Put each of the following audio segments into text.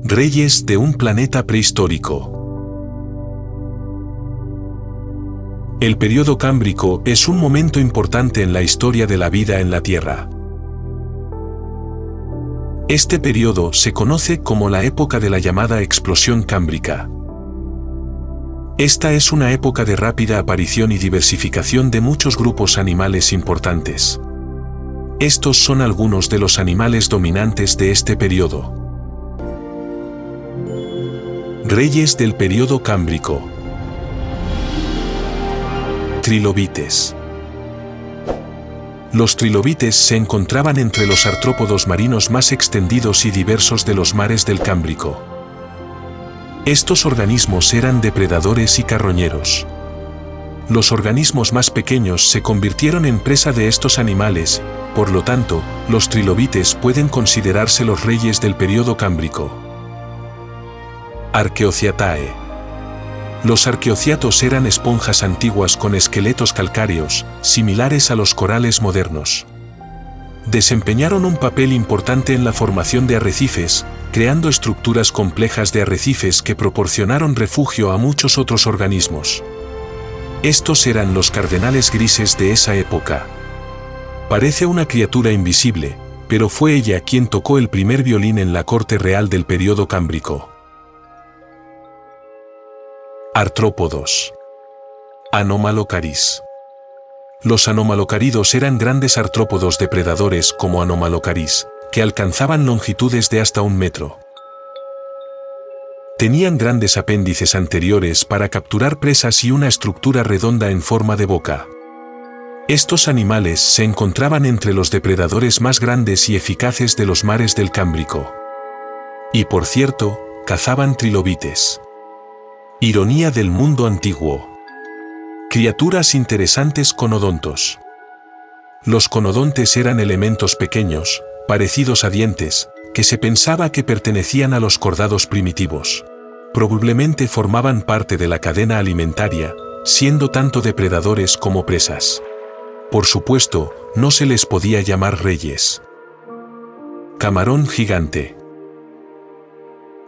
Reyes de un planeta prehistórico. El período cámbrico es un momento importante en la historia de la vida en la Tierra. Este período se conoce como la época de la llamada explosión cámbrica. Esta es una época de rápida aparición y diversificación de muchos grupos animales importantes. Estos son algunos de los animales dominantes de este período. Reyes del período cámbrico. Trilobites. Los trilobites se encontraban entre los artrópodos marinos más extendidos y diversos de los mares del Cámbrico. Estos organismos eran depredadores y carroñeros. Los organismos más pequeños se convirtieron en presa de estos animales, por lo tanto, los trilobites pueden considerarse los reyes del período cámbrico. Archaeociatae. Los arqueociatos eran esponjas antiguas con esqueletos calcáreos, similares a los corales modernos. Desempeñaron un papel importante en la formación de arrecifes, creando estructuras complejas de arrecifes que proporcionaron refugio a muchos otros organismos. Estos eran los cardenales grises de esa época. Parece una criatura invisible, pero fue ella quien tocó el primer violín en la corte real del período cámbrico. Artrópodos. Anomalocaris. Los anomalocaridos eran grandes artrópodos depredadores como Anomalocaris, que alcanzaban longitudes de hasta 1 metro. Tenían grandes apéndices anteriores para capturar presas y una estructura redonda en forma de boca. Estos animales se encontraban entre los depredadores más grandes y eficaces de los mares del Cámbrico. Y por cierto, cazaban trilobites. Ironía del mundo antiguo. Criaturas interesantes conodontos. Los conodontes eran elementos pequeños, parecidos a dientes, que se pensaba que pertenecían a los cordados primitivos. Probablemente formaban parte de la cadena alimentaria, siendo tanto depredadores como presas. Por supuesto, no se les podía llamar reyes. Camarón gigante.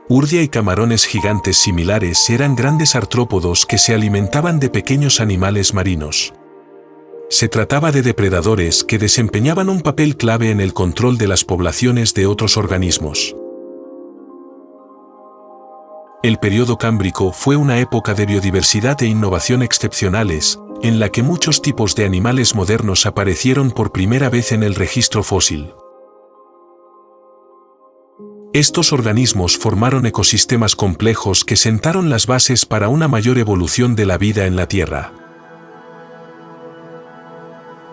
Urdia y camarones gigantes similares eran grandes artrópodos que se alimentaban de pequeños animales marinos. Se trataba de depredadores que desempeñaban un papel clave en el control de las poblaciones de otros organismos. El período cámbrico fue una época de biodiversidad e innovación excepcionales, en la que muchos tipos de animales modernos aparecieron por primera vez en el registro fósil. Estos organismos formaron ecosistemas complejos que sentaron las bases para una mayor evolución de la vida en la Tierra.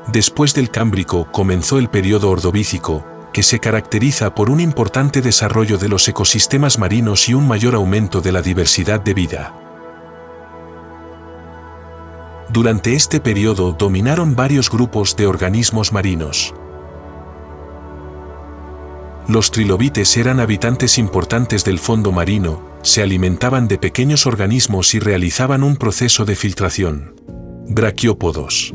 Después del Cámbrico comenzó el período Ordovícico, que se caracteriza por un importante desarrollo de los ecosistemas marinos y un mayor aumento de la diversidad de vida. Durante este período dominaron varios grupos de organismos marinos. Los trilobites eran habitantes importantes del fondo marino, se alimentaban de pequeños organismos y realizaban un proceso de filtración. Braquiópodos.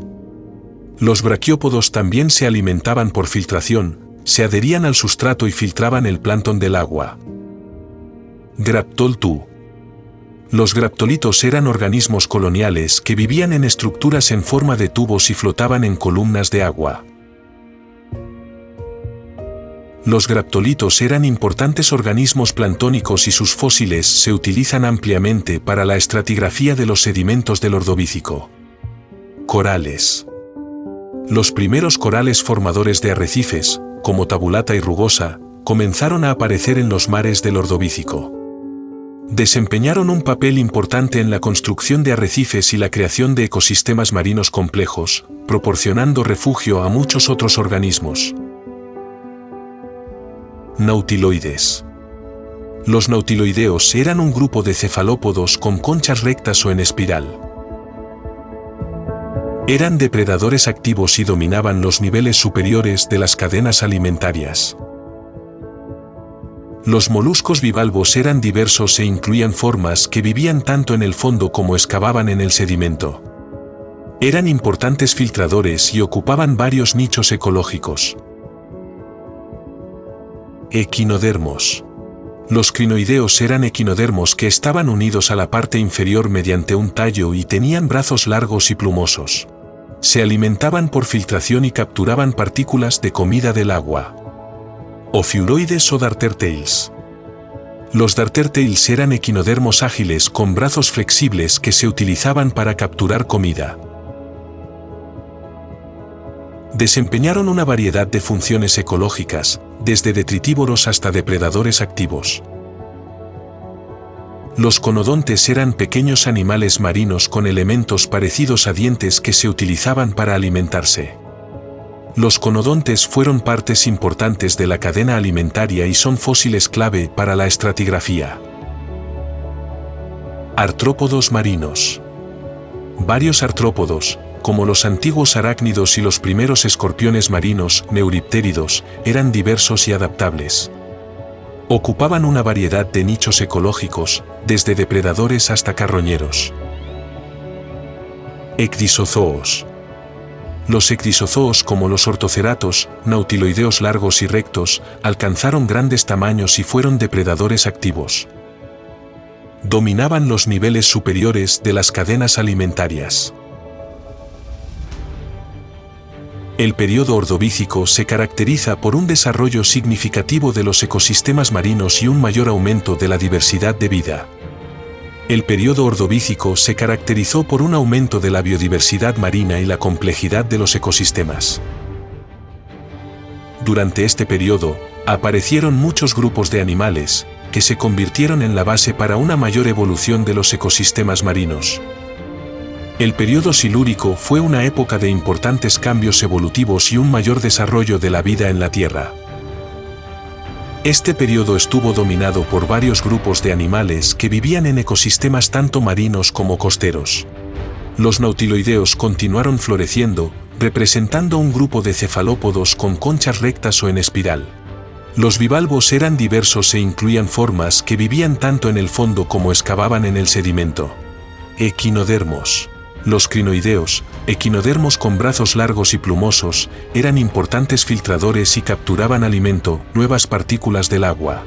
Los braquiópodos también se alimentaban por filtración, se adherían al sustrato y filtraban el plancton del agua. Graptoltu. Los graptolitos eran organismos coloniales que vivían en estructuras en forma de tubos y flotaban en columnas de agua. Los graptolitos eran importantes organismos planctónicos y sus fósiles se utilizan ampliamente para la estratigrafía de los sedimentos del Ordovícico. Corales. Los primeros corales formadores de arrecifes, como Tabulata y Rugosa, comenzaron a aparecer en los mares del Ordovícico. Desempeñaron un papel importante en la construcción de arrecifes y la creación de ecosistemas marinos complejos, proporcionando refugio a muchos otros organismos. Nautiloides. Los nautiloideos eran un grupo de cefalópodos con conchas rectas o en espiral. Eran depredadores activos y dominaban los niveles superiores de las cadenas alimentarias. Los moluscos bivalvos eran diversos e incluían formas que vivían tanto en el fondo como excavaban en el sedimento. Eran importantes filtradores y ocupaban varios nichos ecológicos. Equinodermos. Los crinoideos eran equinodermos que estaban unidos a la parte inferior mediante un tallo y tenían brazos largos y plumosos. Se alimentaban por filtración y capturaban partículas de comida del agua. Ophiuroides o dartertails. Los dartertails eran equinodermos ágiles con brazos flexibles que se utilizaban para capturar comida. Desempeñaron una variedad de funciones ecológicas, desde detritívoros hasta depredadores activos. Los conodontes eran pequeños animales marinos con elementos parecidos a dientes que se utilizaban para alimentarse. Los conodontes fueron partes importantes de la cadena alimentaria y son fósiles clave para la estratigrafía. Artrópodos marinos. Varios artrópodos, como los antiguos arácnidos y los primeros escorpiones marinos, neuriptéridos, eran diversos y adaptables. Ocupaban una variedad de nichos ecológicos, desde depredadores hasta carroñeros. Ecdysozoos. Los ecdysozoos, como los ortoceratos, nautiloideos largos y rectos, alcanzaron grandes tamaños y fueron depredadores activos. Dominaban los niveles superiores de las cadenas alimentarias. El período ordovícico se caracteriza por un desarrollo significativo de los ecosistemas marinos y un mayor aumento de la diversidad de vida. El período ordovícico se caracterizó por un aumento de la biodiversidad marina y la complejidad de los ecosistemas. Durante este período, aparecieron muchos grupos de animales, que se convirtieron en la base para una mayor evolución de los ecosistemas marinos. El período silúrico fue una época de importantes cambios evolutivos y un mayor desarrollo de la vida en la Tierra. Este período estuvo dominado por varios grupos de animales que vivían en ecosistemas tanto marinos como costeros. Los nautiloideos continuaron floreciendo, representando un grupo de cefalópodos con conchas rectas o en espiral. Los bivalvos eran diversos e incluían formas que vivían tanto en el fondo como excavaban en el sedimento. Equinodermos. Los crinoideos, equinodermos con brazos largos y plumosos, eran importantes filtradores y capturaban alimento, nuevas partículas del agua.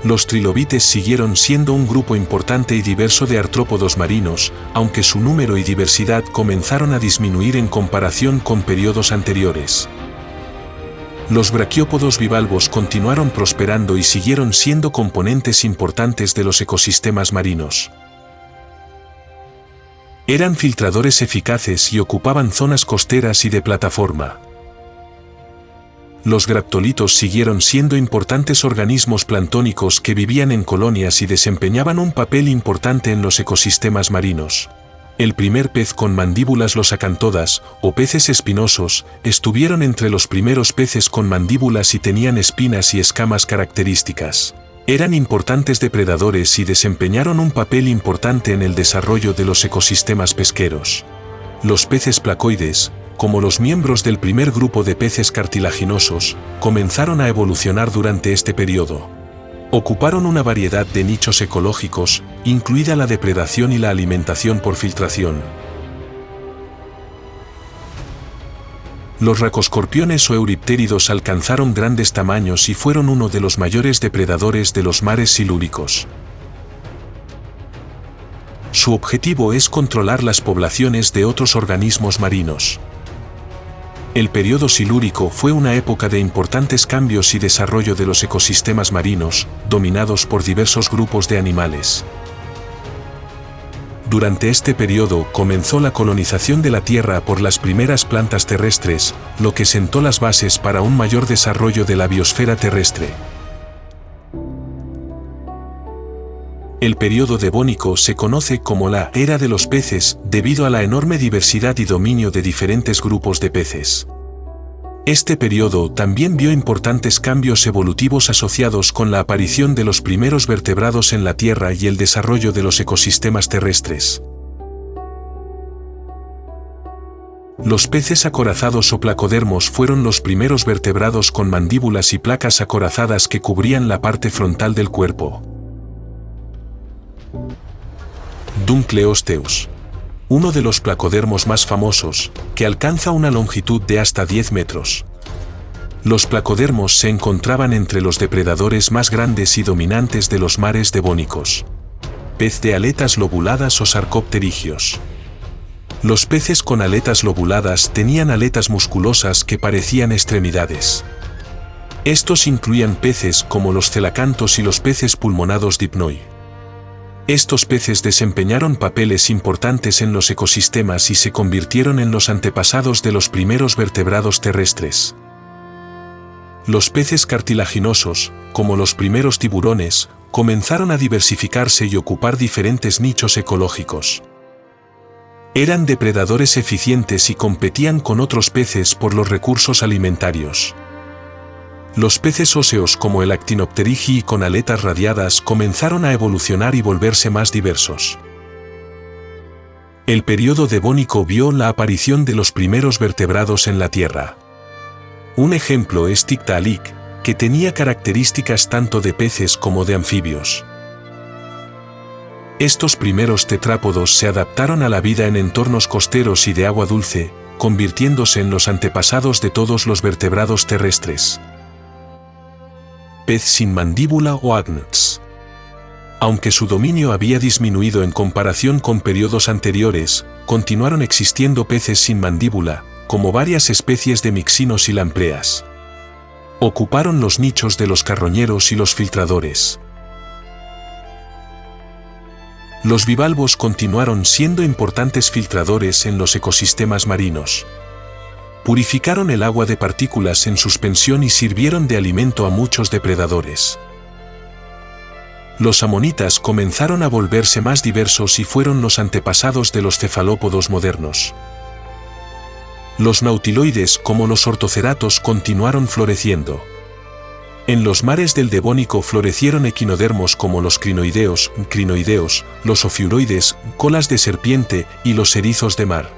Los trilobites siguieron siendo un grupo importante y diverso de artrópodos marinos, aunque su número y diversidad comenzaron a disminuir en comparación con periodos anteriores. Los braquiópodos bivalvos continuaron prosperando y siguieron siendo componentes importantes de los ecosistemas marinos. Eran filtradores eficaces y ocupaban zonas costeras y de plataforma. Los graptolitos siguieron siendo importantes organismos planctónicos que vivían en colonias y desempeñaban un papel importante en los ecosistemas marinos. El primer pez con mandíbulas, los acantodas, o peces espinosos, estuvieron entre los primeros peces con mandíbulas y tenían espinas y escamas características. Eran importantes depredadores y desempeñaron un papel importante en el desarrollo de los ecosistemas pesqueros. Los peces placoides, como los miembros del primer grupo de peces cartilaginosos, comenzaron a evolucionar durante este periodo. Ocuparon una variedad de nichos ecológicos, incluida la depredación y la alimentación por filtración. Los racoscorpiones o euriptéridos alcanzaron grandes tamaños y fueron uno de los mayores depredadores de los mares silúricos. Su objetivo es controlar las poblaciones de otros organismos marinos. El período silúrico fue una época de importantes cambios y desarrollo de los ecosistemas marinos, dominados por diversos grupos de animales. Durante este periodo comenzó la colonización de la Tierra por las primeras plantas terrestres, lo que sentó las bases para un mayor desarrollo de la biosfera terrestre. El período devónico se conoce como la Era de los peces, debido a la enorme diversidad y dominio de diferentes grupos de peces. Este periodo también vio importantes cambios evolutivos asociados con la aparición de los primeros vertebrados en la Tierra y el desarrollo de los ecosistemas terrestres. Los peces acorazados o placodermos fueron los primeros vertebrados con mandíbulas y placas acorazadas que cubrían la parte frontal del cuerpo. Dunkleosteus. Uno de los placodermos más famosos, que alcanza una longitud de hasta 10 metros. Los placodermos se encontraban entre los depredadores más grandes y dominantes de los mares devónicos. Pez de aletas lobuladas o sarcopterigios. Los peces con aletas lobuladas tenían aletas musculosas que parecían extremidades. Estos incluían peces como los celacantos y los peces pulmonados dipnoi. Estos peces desempeñaron papeles importantes en los ecosistemas y se convirtieron en los antepasados de los primeros vertebrados terrestres. Los peces cartilaginosos, como los primeros tiburones, comenzaron a diversificarse y ocupar diferentes nichos ecológicos. Eran depredadores eficientes y competían con otros peces por los recursos alimentarios. Los peces óseos como el Actinopterygii con aletas radiadas comenzaron a evolucionar y volverse más diversos. El período devónico vio la aparición de los primeros vertebrados en la Tierra. Un ejemplo es Tiktaalik, que tenía características tanto de peces como de anfibios. Estos primeros tetrápodos se adaptaron a la vida en entornos costeros y de agua dulce, convirtiéndose en los antepasados de todos los vertebrados terrestres. Pez sin mandíbula o agnats. Aunque su dominio había disminuido en comparación con periodos anteriores, continuaron existiendo peces sin mandíbula, como varias especies de mixinos y lampreas. Ocuparon los nichos de los carroñeros y los filtradores. Los bivalvos continuaron siendo importantes filtradores en los ecosistemas marinos. Purificaron el agua de partículas en suspensión y sirvieron de alimento a muchos depredadores. Los amonitas comenzaron a volverse más diversos y fueron los antepasados de los cefalópodos modernos. Los nautiloides como los ortoceratos continuaron floreciendo. En los mares del Devónico florecieron equinodermos como los crinoideos, los ofiuroides, colas de serpiente y los erizos de mar.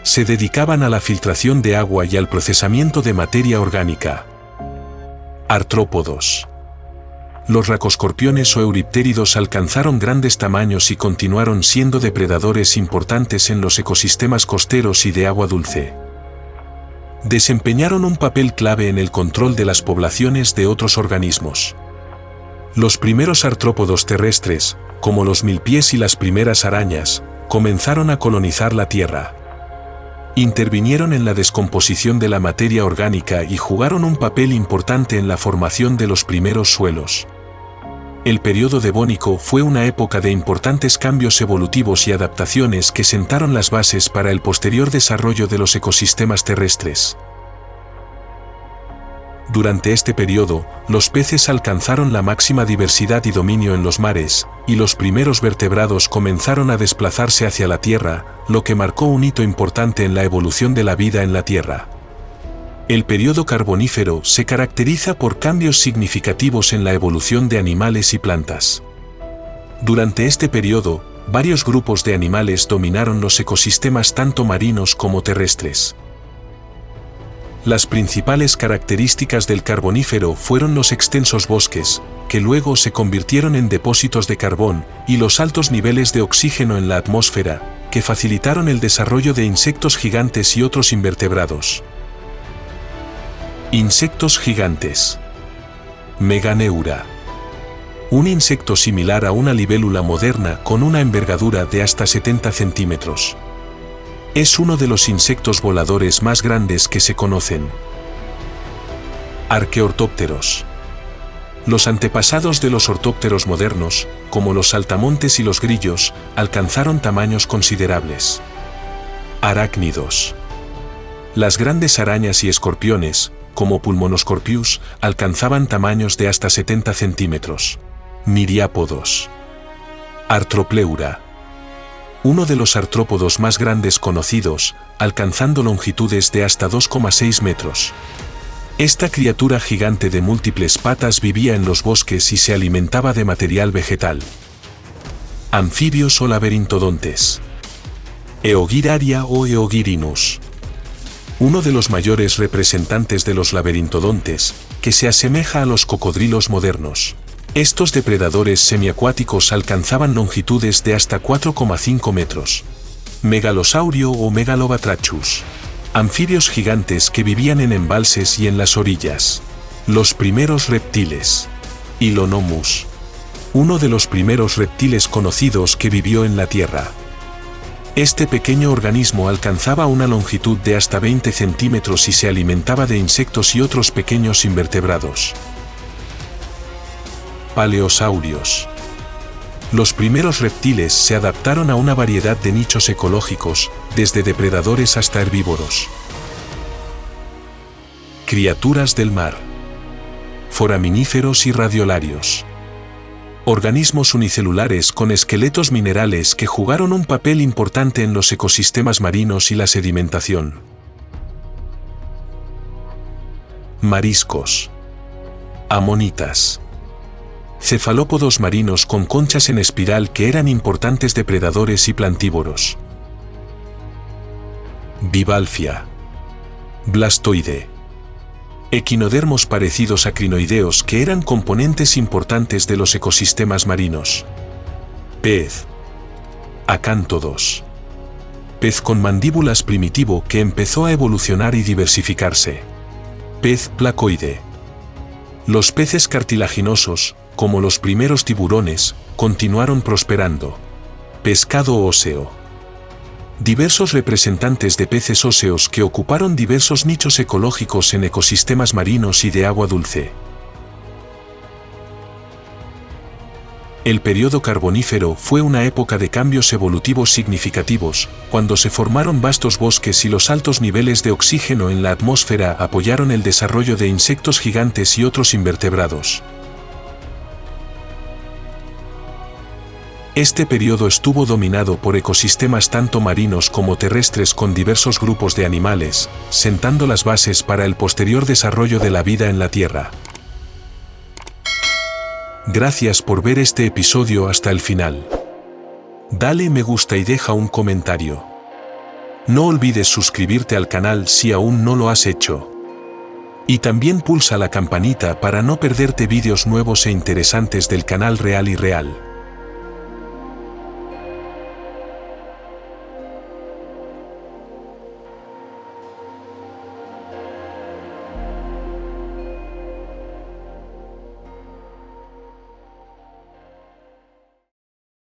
Se dedicaban a la filtración de agua y al procesamiento de materia orgánica. Artrópodos. Los racoscorpiones o euriptéridos alcanzaron grandes tamaños y continuaron siendo depredadores importantes en los ecosistemas costeros y de agua dulce. Desempeñaron un papel clave en el control de las poblaciones de otros organismos. Los primeros artrópodos terrestres, como los milpies y las primeras arañas, comenzaron a colonizar la Tierra. Intervinieron en la descomposición de la materia orgánica y jugaron un papel importante en la formación de los primeros suelos. El período devónico fue una época de importantes cambios evolutivos y adaptaciones que sentaron las bases para el posterior desarrollo de los ecosistemas terrestres. Durante este período, los peces alcanzaron la máxima diversidad y dominio en los mares, y los primeros vertebrados comenzaron a desplazarse hacia la Tierra, lo que marcó un hito importante en la evolución de la vida en la Tierra. El período carbonífero se caracteriza por cambios significativos en la evolución de animales y plantas. Durante este período, varios grupos de animales dominaron los ecosistemas tanto marinos como terrestres. Las principales características del carbonífero fueron los extensos bosques, que luego se convirtieron en depósitos de carbón, y los altos niveles de oxígeno en la atmósfera, que facilitaron el desarrollo de insectos gigantes y otros invertebrados. Insectos gigantes. Meganeura. Un insecto similar a una libélula moderna con una envergadura de hasta 70 centímetros. Es uno de los insectos voladores más grandes que se conocen. Arqueortópteros. Los antepasados de los ortópteros modernos, como los saltamontes y los grillos, alcanzaron tamaños considerables. Arácnidos. Las grandes arañas y escorpiones, como Pulmonoscorpius, alcanzaban tamaños de hasta 70 centímetros. Miriápodos. Artropleura. Uno de los artrópodos más grandes conocidos, alcanzando longitudes de hasta 2,6 metros. Esta criatura gigante de múltiples patas vivía en los bosques y se alimentaba de material vegetal. Anfibios o laberintodontes. Eogiraria o Eogirinus. Uno de los mayores representantes de los laberintodontes, que se asemeja a los cocodrilos modernos. Estos depredadores semiacuáticos alcanzaban longitudes de hasta 4,5 metros. Megalosaurio o Megalobatrachus. Anfibios gigantes que vivían en embalses y en las orillas. Los primeros reptiles. Hylonomus. Uno de los primeros reptiles conocidos que vivió en la Tierra. Este pequeño organismo alcanzaba una longitud de hasta 20 centímetros y se alimentaba de insectos y otros pequeños invertebrados. Paleosaurios. Los primeros reptiles se adaptaron a una variedad de nichos ecológicos, desde depredadores hasta herbívoros. Criaturas del mar. Foraminíferos y radiolarios. Organismos unicelulares con esqueletos minerales que jugaron un papel importante en los ecosistemas marinos y la sedimentación. Mariscos. Amonitas. Cefalópodos marinos con conchas en espiral que eran importantes depredadores y plantívoros. Bivalvia. Blastoide. Equinodermos parecidos a crinoideos que eran componentes importantes de los ecosistemas marinos. Pez. Acántodos. Pez con mandíbulas primitivo que empezó a evolucionar y diversificarse. Pez placoide. Los peces cartilaginosos, como los primeros tiburones, continuaron prosperando. Pescado óseo. Diversos representantes de peces óseos que ocuparon diversos nichos ecológicos en ecosistemas marinos y de agua dulce. El período carbonífero fue una época de cambios evolutivos significativos, cuando se formaron vastos bosques y los altos niveles de oxígeno en la atmósfera apoyaron el desarrollo de insectos gigantes y otros invertebrados. Este periodo estuvo dominado por ecosistemas tanto marinos como terrestres con diversos grupos de animales, sentando las bases para el posterior desarrollo de la vida en la Tierra. Gracias por ver este episodio hasta el final. Dale me gusta y deja un comentario. No olvides suscribirte al canal si aún no lo has hecho. Y también pulsa la campanita para no perderte vídeos nuevos e interesantes del canal Real y Real.